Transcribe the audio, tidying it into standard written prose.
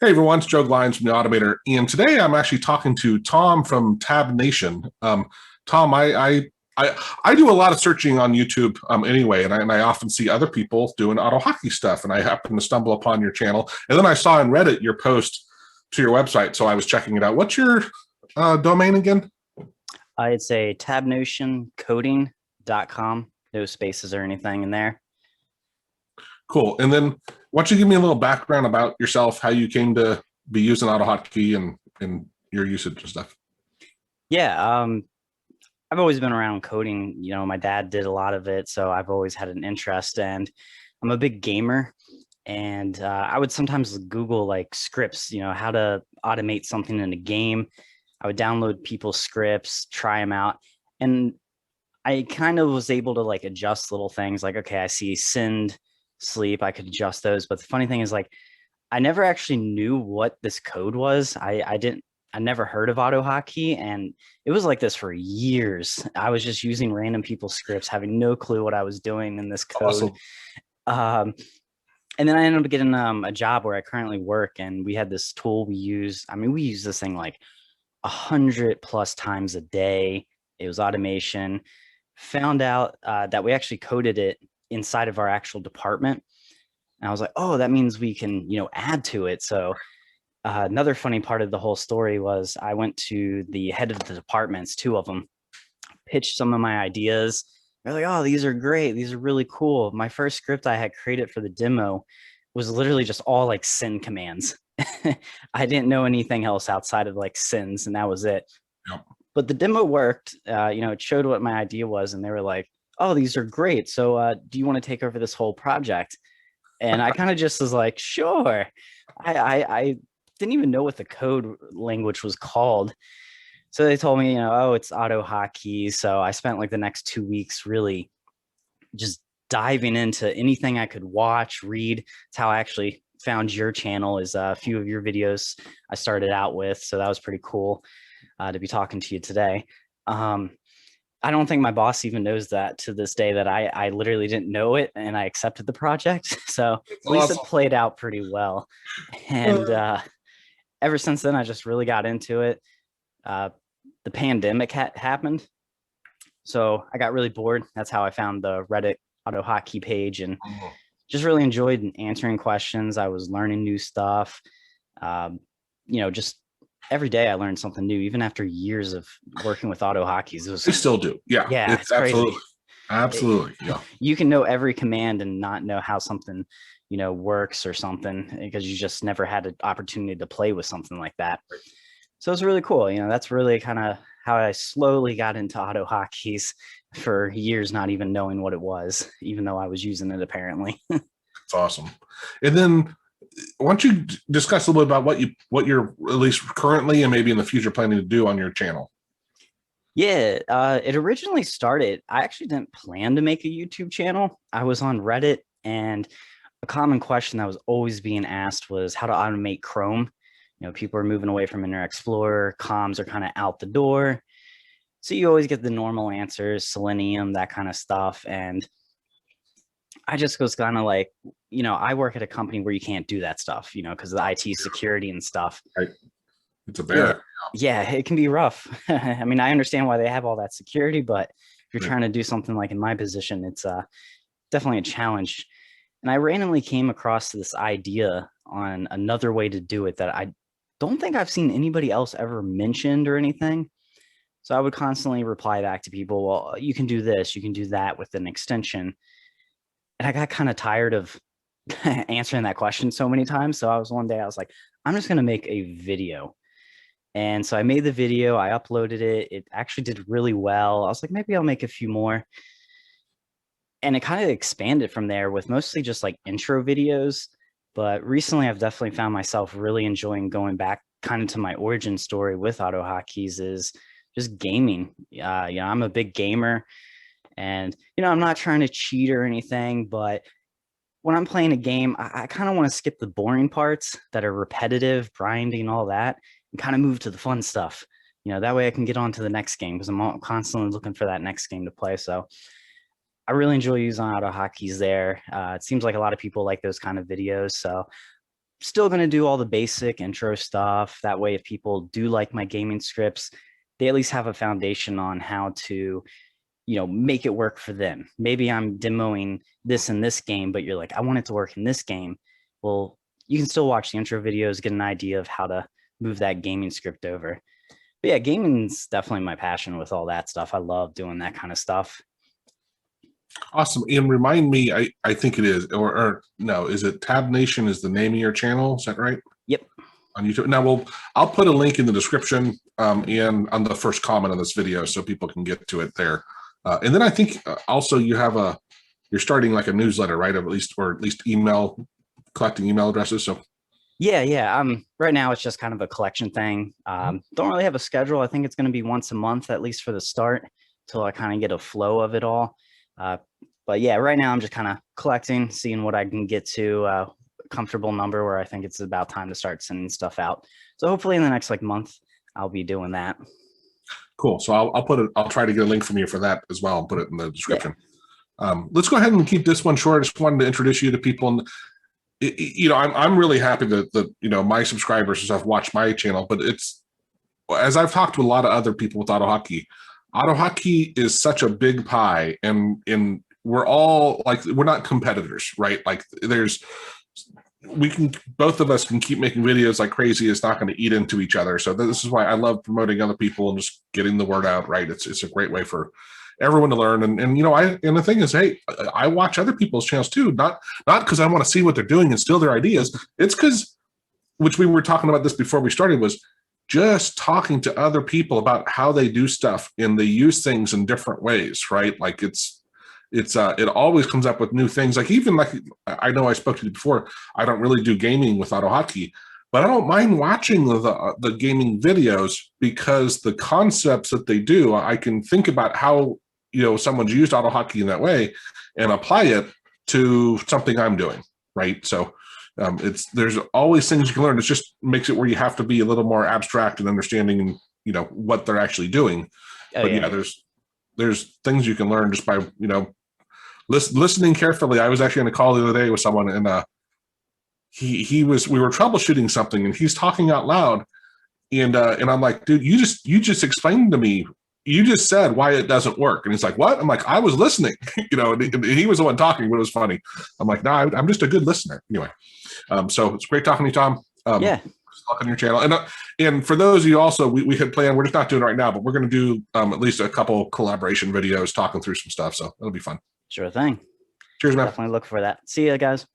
Hey everyone, it's Joe Glines from the Automator, and today I'm actually talking to Thom from Tab Nation. Thom, I do a lot of searching on YouTube anyway, and I often see other people doing auto hockey stuff, and I happen to stumble upon your channel, and then I saw in Reddit your post to your website, so I was checking it out. What's your domain again? I'd say tabnotioncoding.com. No spaces or anything in there. Cool. And then why don't you give me a little background about yourself, how you came to be using AutoHotkey and your usage and stuff. Yeah, I've always been around coding. My dad did a lot of it, so I've always had an interest, and I'm a big gamer. And I would sometimes Google like scripts, how to automate something in a game. I would download people's scripts, try them out, and I kind of was able to like adjust little things like, okay, I see send, sleep, I could adjust those. But the funny thing is like, I never actually knew what this code was. I never heard of AutoHotkey, and it was like this for years. I was just using random people's scripts, having no clue what I was doing in this code. Awesome. Um, and then I ended up getting a job where I currently work, and we had this tool we use. I mean, we use this thing like 100+ times a day. It was automation. Found out that we actually coded it inside of our actual department. And I was like, oh, that means we can, add to it. So another funny part of the whole story was I went to the head of the departments, two of them, pitched some of my ideas. They're like, oh, these are great. These are really cool. My first script I had created for the demo was literally just all like send commands. I didn't know anything else outside of like sends, and that was it. Yep. But the demo worked. It showed what my idea was, and they were like, oh, these are great. So do you want to take over this whole project? And I kind of just was like, sure. I didn't even know what the code language was called. So they told me, oh, it's AutoHotkey. So I spent like the next 2 weeks really just diving into anything I could watch, read. It's how I actually found your channel, is a few of your videos I started out with. So that was pretty cool to be talking to you today. I don't think my boss even knows that to this day, that I literally didn't know it and I accepted the project. So It's at least it awesome. played out pretty well. And ever since then, I just really got into it. Uh, the pandemic happened. So I got really bored. That's how I found the Reddit AutoHotkey page, and just really enjoyed answering questions. I was learning new stuff. Just every day I learned something new, even after years of working with AutoHotkeys. It I was, still do. Yeah, yeah, it's it's crazy. absolutely, absolutely. Yeah. You can know every command and not know how something, works or something, because you just never had an opportunity to play with something like that. So it's really cool. That's really kind of how I slowly got into AutoHotkeys for years, not even knowing what it was, even though I was using it apparently. It's awesome. And then why don't you discuss a little bit about what you're at least currently and maybe in the future planning to do on your channel? Yeah, it originally started, I actually didn't plan to make a YouTube channel. I was on Reddit, and a common question that was always being asked was how to automate Chrome. People are moving away from Internet Explorer, comms are kind of out the door. So you always get the normal answers, Selenium, that kind of stuff. And I just was kind of like, I work at a company where you can't do that stuff, because of the IT security and stuff. Right. It's a Yeah. bear. Yeah, it can be rough. I mean, I understand why they have all that security, but if you're Right. trying to do something like in my position, it's definitely a challenge. And I randomly came across this idea on another way to do it that I don't think I've seen anybody else ever mentioned or anything. So I would constantly reply back to people, well, you can do this, you can do that with an extension. And I got kind of tired of answering that question so many times. So one day I was like, I'm just going to make a video. And so I made the video, I uploaded it. It actually did really well. I was like, maybe I'll make a few more. And it kind of expanded from there with mostly just like intro videos. But recently I've definitely found myself really enjoying going back kind of to my origin story with AutoHotkeys, is just gaming. I'm a big gamer, and I'm not trying to cheat or anything, but when I'm playing a game, I kind of want to skip the boring parts that are repetitive, grinding, all that, and kind of move to the fun stuff. That way I can get on to the next game, because I'm constantly looking for that next game to play. So I really enjoy using AutoHotkeys there. It seems like a lot of people like those kind of videos. So still going to do all the basic intro stuff. That way, if people do like my gaming scripts, they at least have a foundation on how to, make it work for them. Maybe I'm demoing this in this game, but you're like, I want it to work in this game. Well, you can still watch the intro videos, get an idea of how to move that gaming script over. But yeah, gaming's definitely my passion with all that stuff. I love doing that kind of stuff. Awesome. And remind me, I think it is, or no, is it Tab Nation is the name of your channel? Is that right? Yep. On YouTube. Now, I'll put a link in the description and on the first comment on this video so people can get to it there. And then I think also you're starting like a newsletter, right? Or at least collecting email addresses. So yeah. Right now it's just kind of a collection thing. Don't really have a schedule. I think it's going to be once a month, at least for the start, till I kind of get a flow of it all. But yeah, right now I'm just kind of collecting, seeing what I can get to a comfortable number where I think it's about time to start sending stuff out. So hopefully in the next month, I'll be doing that. Cool. So I'll try to get a link from you for that as well and put it in the description. Yeah. Let's go ahead and keep this one short. I just wanted to introduce you to people. And I'm really happy that my subscribers and stuff watch my channel, but it's, as I've talked to a lot of other people with AutoHotkey is such a big pie, and we're all like, we're not competitors, right? Like both of us can keep making videos like crazy. It's not going to eat into each other. So this is why I love promoting other people and just getting the word out, right? It's a great way for everyone to learn. And the thing is, hey, I watch other people's channels too, not because I want to see what they're doing and steal their ideas. It's because, which we were talking about this before we started, was just talking to other people about how they do stuff and they use things in different ways, right? Like it always comes up with new things. Like even like, I know I spoke to you before, I don't really do gaming with AutoHotkey, but I don't mind watching the gaming videos because the concepts that they do, I can think about how, someone's used AutoHotkey in that way and apply it to something I'm doing, right? So there's always things you can learn. It just makes it where you have to be a little more abstract and understanding, what they're actually doing. But yeah, there's things you can learn just by, listening carefully. I was actually on a call the other day with someone, and we were troubleshooting something, and he's talking out loud, and I'm like, dude, you just explained to me. You just said why it doesn't work. And he's like, what? I'm like, I was listening, and he was the one talking, but it was funny. I'm like, no, I'm just a good listener. Anyway, so it's great talking to you, Thom. Yeah. On your channel. And for those of you also, we had planned, we're just not doing it right now, but we're going to do at least a couple collaboration videos talking through some stuff. So it'll be fun. Sure thing. Cheers, man. Definitely look for that. See you guys.